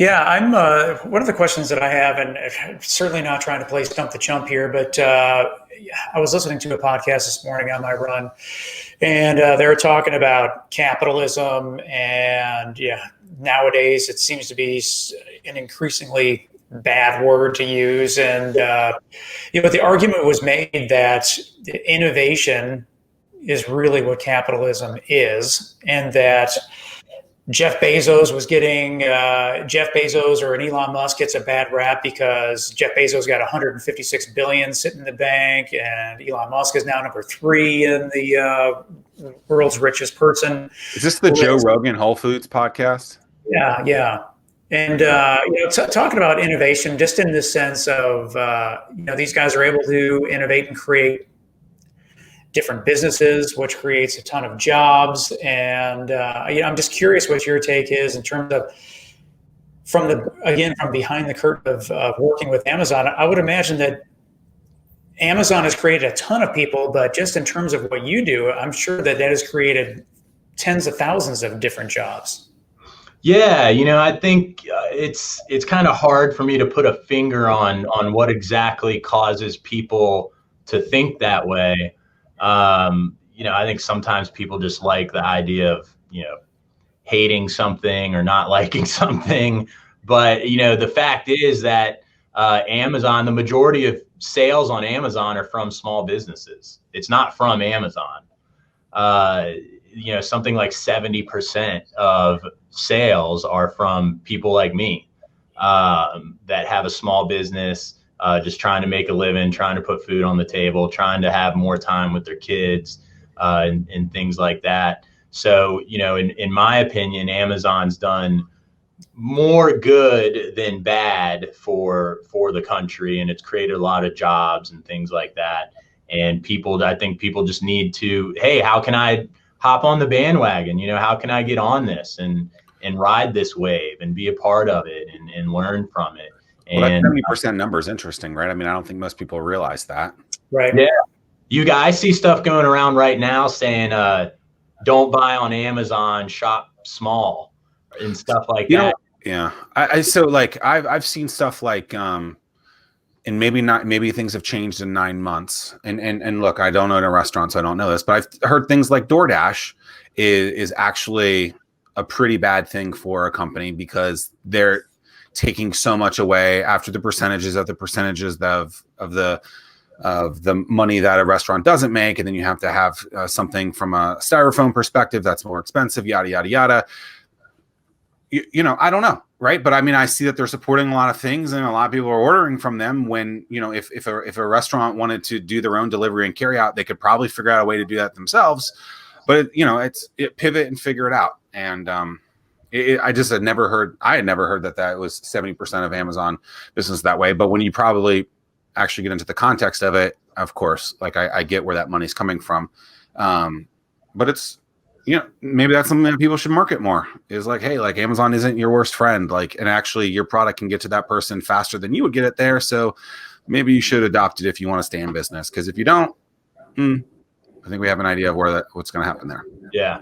Yeah, I'm one of the questions that I have, and certainly not trying to play stump the chump here, but I was listening to a podcast this morning on my run, and they were talking about capitalism, and yeah, nowadays it seems to be an increasingly bad word to use, and the argument was made that innovation is really what capitalism is, and that Jeff Bezos or an Elon Musk gets a bad rap because Jeff Bezos got 156 billion sitting in the bank, and Elon Musk is now number three in the world's richest person. Is this the Joe Rogan Whole Foods podcast? Yeah, yeah. And talking about innovation, just in the sense of these guys are able to innovate and create different businesses, which creates a ton of jobs. And I'm just curious what your take is in terms of from behind the curtain of working with Amazon. I would imagine that Amazon has created a ton of people, but just in terms of what you do, I'm sure that has created tens of thousands of different jobs. Yeah, I think it's kind of hard for me to put a finger on what exactly causes people to think that way. I think sometimes people just like the idea of, hating something or not liking something. But, the fact is that Amazon, the majority of sales on Amazon are from small businesses. It's not from Amazon. Something like 70% of sales are from people like me that have a small business, just trying to make a living, trying to put food on the table, trying to have more time with their kids and things like that. So, in my opinion, Amazon's done more good than bad for the country, and it's created a lot of jobs and things like that. And I think people just need to, hey, how can I hop on the bandwagon? How can I get on this and ride this wave and be a part of it and learn from it? Well, that 70% number is interesting, right? I mean, I don't think most people realize that. Right. Yeah. I see stuff going around right now saying, don't buy on Amazon, shop small and stuff like that. Yeah. I've seen stuff like, and maybe things have changed in 9 months. And look, I don't own a restaurant, so I don't know this, but I've heard things like DoorDash is actually a pretty bad thing for a company because they're taking so much away after the percentages of the money that a restaurant doesn't make. And then you have to have something from a styrofoam perspective that's more expensive, yada, yada, yada. I don't know. Right. But I mean, I see that they're supporting a lot of things and a lot of people are ordering from them when, if a restaurant wanted to do their own delivery and carry out, they could probably figure out a way to do that themselves. But, it pivot and figure it out. And, I had never heard that was 70% of Amazon business that way. But when you probably actually get into the context of it, of course, like I get where that money's coming from. But it's, maybe that's something that people should market more is like, hey, like Amazon isn't your worst friend. Like, and actually your product can get to that person faster than you would get it there. So maybe you should adopt it if you want to stay in business. Because if you don't, I think we have an idea of what's going to happen there. Yeah.